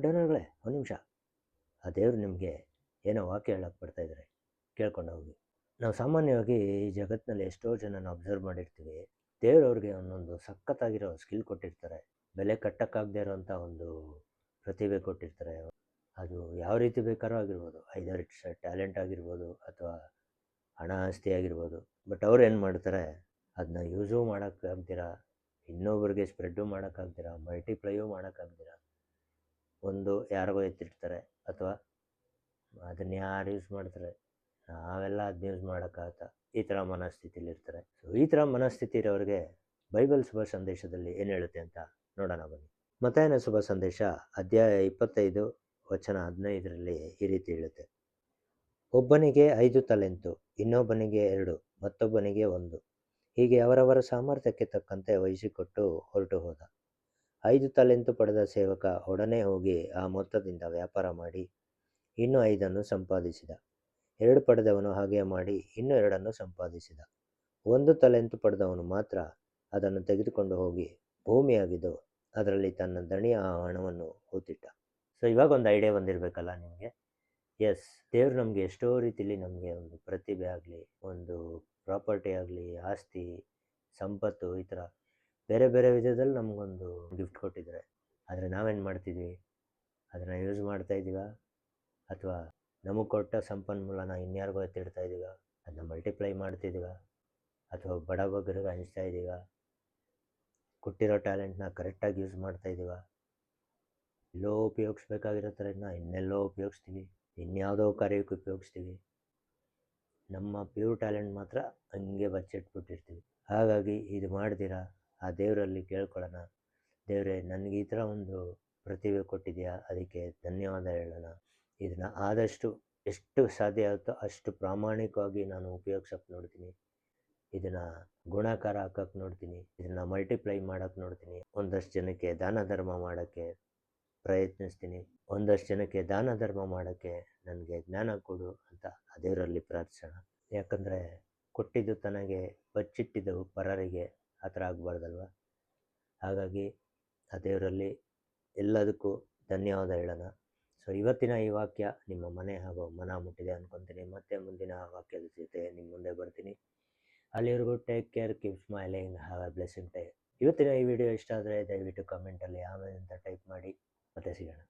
ಡೋನರ್ಗಳೇ ಒಂದು ನಿಮಿಷ, ಆ ದೇವ್ರು ನಿಮಗೆ ಏನೋ ವಾಕ್ಯ ಹೇಳಕ್ಕೆ ಬರ್ತಾಯಿದ್ದಾರೆ, ಕೇಳ್ಕೊಂಡು ಹೋಗಿ. ನಾವು ಸಾಮಾನ್ಯವಾಗಿ ಈ ಜಗತ್ತಿನಲ್ಲಿ ಎಷ್ಟೋ ಜನನ ಅಬ್ಸರ್ವ್ ಮಾಡಿರ್ತೀವಿ. ದೇವ್ರು ಅವ್ರಿಗೆ ಒಂದೊಂದು ಸಖತ್ತಾಗಿರೋ ಸ್ಕಿಲ್ ಕೊಟ್ಟಿರ್ತಾರೆ, ಬೆಲೆ ಕಟ್ಟಕ್ಕಾಗದೇ ಇರೋವಂಥ ಒಂದು ಪ್ರತಿಭೆ ಕೊಟ್ಟಿರ್ತಾರೆ. ಅದು ಯಾವ ರೀತಿ ಬೇಕಾದ್ರೂ ಆಗಿರ್ಬೋದು, ಐದರ್ ಇಟ್ಸ್ ಟ್ಯಾಲೆಂಟ್ ಆಗಿರ್ಬೋದು ಅಥವಾ ಹಣ ಆಸ್ತಿ ಆಗಿರ್ಬೋದು. ಬಟ್ ಅವ್ರು ಏನು ಮಾಡ್ತಾರೆ, ಅದನ್ನ ಯೂಸೂ ಮಾಡೋಕ್ಕಾಗ್ದಿರ, ಇನ್ನೊಬ್ರಿಗೆ ಸ್ಪ್ರೆಡ್ಡು ಮಾಡೋಕ್ಕಾಗ್ದಿರ, ಮಲ್ಟಿಪ್ಲೈಯೂ ಮಾಡೋಕ್ಕಾಗ್ದಿರ ಒಂದು ಯಾರಿಗೋ ಎತ್ತಿರ್ತಾರೆ, ಅಥವಾ ಅದನ್ನು ಯಾರು ಯೂಸ್ ಮಾಡ್ತಾರೆ, ನಾವೆಲ್ಲ ಅದನ್ನ ಯೂಸ್ ಮಾಡೋಕ್ಕಾಗತ್ತಾ, ಈ ಥರ ಮನಸ್ಥಿತಿಲಿರ್ತಾರೆ. ಸೊ ಈ ಥರ ಮನಸ್ಥಿತಿ ಇರೋರಿಗೆ ಬೈಬಲ್ ಶುಭ ಸಂದೇಶದಲ್ಲಿ ಏನು ಹೇಳುತ್ತೆ ಅಂತ ನೋಡೋಣ ಬನ್ನಿ. ಮತ್ತಾಯನ ಶುಭ ಸಂದೇಶ ಅಧ್ಯಾಯ 25 ವಚನ 15ರಲ್ಲಿ ಈ ರೀತಿ ಹೇಳುತ್ತೆ: ಒಬ್ಬನಿಗೆ 5 ತಲೆಂತು, ಇನ್ನೊಬ್ಬನಿಗೆ 2, ಮತ್ತೊಬ್ಬನಿಗೆ 1, ಹೀಗೆ ಅವರವರ ಸಾಮರ್ಥ್ಯಕ್ಕೆ ತಕ್ಕಂತೆ ವಹಿಸಿಕೊಟ್ಟು ಹೊರಟು ಹೋದ. 5 ತಲೆಂತು ಪಡೆದ ಸೇವಕ ಒಡನೆ ಹೋಗಿ ಆ ಮೊತ್ತದಿಂದ ವ್ಯಾಪಾರ ಮಾಡಿ ಇನ್ನೂ 5 ಸಂಪಾದಿಸಿದ. 2 ಪಡೆದವನು ಹಾಗೆ ಮಾಡಿ ಇನ್ನೂ 2 ಸಂಪಾದಿಸಿದ. 1 ತಲೆಂತು ಪಡೆದವನು ಮಾತ್ರ ಅದನ್ನು ತೆಗೆದುಕೊಂಡು ಹೋಗಿ ಭೂಮಿಯಾಗಿದ್ದು ಅದರಲ್ಲಿ ತನ್ನ ದಣಿಯ ಆ ಹಣವನ್ನು ಹೂತಿಟ್ಟ. ಸೊ ಇವಾಗ ಒಂದು ಐಡಿಯಾ ಬಂದಿರಬೇಕಲ್ಲ ನಿಮಗೆ. ಎಸ್, ದೇವ್ರು ನಮಗೆ ಎಷ್ಟೋ ರೀತಿಲಿ ನಮಗೆ ಒಂದು ಪ್ರತಿಭೆ ಆಗಲಿ, ಒಂದು ಪ್ರಾಪರ್ಟಿ ಆಗಲಿ, ಆಸ್ತಿ, ಸಂಪತ್ತು, ಈ ಥರ ಬೇರೆ ಬೇರೆ ವಿಧದಲ್ಲಿ ನಮಗೊಂದು ಗಿಫ್ಟ್ ಕೊಟ್ಟಿದ್ದಾರೆ. ಆದರೆ ನಾವೇನು ಮಾಡ್ತಿದ್ವಿ, ಅದನ್ನು ಯೂಸ್ ಮಾಡ್ತಾ ಇದ್ದೀವ, ಅಥವಾ ನಮಗೆ ಕೊಟ್ಟ ಸಂಪನ್ಮೂಲನ ಇನ್ಯಾರಿಗೋ ಎತ್ತಿಡ್ತಾ ಇದ್ದೀವ, ಅದನ್ನ ಮಲ್ಟಿಪ್ಲೈ ಮಾಡ್ತಿದ್ದೀವ, ಅಥವಾ ಬಡ ಬಗ್ಗರಿಗೆ ಹಂಚ್ತಾ ಇದ್ದೀವ, ಕೊಟ್ಟಿರೋ ಟ್ಯಾಲೆಂಟ್ನ ಕರೆಕ್ಟಾಗಿ ಯೂಸ್ ಮಾಡ್ತಾ ಇದ್ದೀವ, ಎಲ್ಲೋ ಉಪಯೋಗಿಸ್ಬೇಕಾಗಿರೋ ಥರನ ಇನ್ನೆಲ್ಲೋ ಉಪಯೋಗಿಸ್ತೀವಿ, ಇನ್ಯಾವುದೋ ಕಾರ್ಯಕ್ಕೆ ಉಪಯೋಗಿಸ್ತೀವಿ, ನಮ್ಮ ಪ್ಯೂರ್ ಟ್ಯಾಲೆಂಟ್ ಮಾತ್ರ ಹಂಗೆ ಬಚ್ಚಿಟ್ಬಿಟ್ಟಿರ್ತೀವಿ. ಹಾಗಾಗಿ ಇದು ಮಾಡ್ದಿರ ಆ ದೇವರಲ್ಲಿ ಕೇಳ್ಕೊಳ್ಳೋಣ, ದೇವರೇ ನನಗೆ ಈ ಥರ ಒಂದು ಪ್ರತಿಭೆ ಕೊಟ್ಟಿದೆಯಾ, ಅದಕ್ಕೆ ಧನ್ಯವಾದ ಹೇಳೋಣ. ಇದನ್ನು ಆದಷ್ಟು ಎಷ್ಟು ಸಾಧ್ಯ ಆಗುತ್ತೋ ಅಷ್ಟು ಪ್ರಾಮಾಣಿಕವಾಗಿ ನಾನು ಉಪಯೋಗಿಸೋಕೆ ನೋಡ್ತೀನಿ. ಇದನ್ನು ಗುಣಾಕಾರ ಹಾಕೋಕ್ಕೆ ನೋಡ್ತೀನಿ, ಇದನ್ನು ಮಲ್ಟಿಪ್ಲೈ ಮಾಡೋಕ್ಕೆ ನೋಡ್ತೀನಿ. ಒಂದಷ್ಟು ಜನಕ್ಕೆ ದಾನ ಧರ್ಮ ಮಾಡೋಕ್ಕೆ ಪ್ರಯತ್ನಿಸ್ತೀನಿ. ಒಂದಷ್ಟು ಜನಕ್ಕೆ ದಾನ ಧರ್ಮ ಮಾಡೋಕ್ಕೆ ನನಗೆ ಜ್ಞಾನ ಕೊಡು ಅಂತ ಆ ದೇವರಲ್ಲಿ ಪ್ರಾರ್ಥಿಸೋಣ. ಯಾಕಂದರೆ ಕೊಟ್ಟಿದ್ದು ತನಗೆ, ಬಚ್ಚಿಟ್ಟಿದ್ದು ಪರರಿಗೆ, ಆ ಥರ ಆಗಬಾರ್ದಲ್ವ. ಹಾಗಾಗಿ ಆ ದೇವರಲ್ಲಿ ಎಲ್ಲದಕ್ಕೂ ಧನ್ಯವಾದ ಹೇಳೋಣ. ಸೊ ಇವತ್ತಿನ ಈ ವಾಕ್ಯ ನಿಮ್ಮ ಮನೆ ಹಾಗೂ ಮನ ಮುಟ್ಟಿದೆ ಅಂದ್ಕೊತೀನಿ. ಮತ್ತೆ ಮುಂದಿನ ವಾಕ್ಯದ ಜೊತೆ ನಿಮ್ಮ ಮುಂದೆ ಬರ್ತೀನಿ. ಅಲ್ಲಿವರೆಗೂ take care, keep smiling, have A blessing day. ಇವತ್ತಿನ ಈ ವಿಡಿಯೋ ಇಷ್ಟ ಆದರೆ ದಯವಿಟ್ಟು ಕಮೆಂಟಲ್ಲಿ ಆಮೇಲೆ ಅಂತ ಟೈಪ್ ಮಾಡಿ. ಮತ್ತೆ ಸಿಗೋಣ.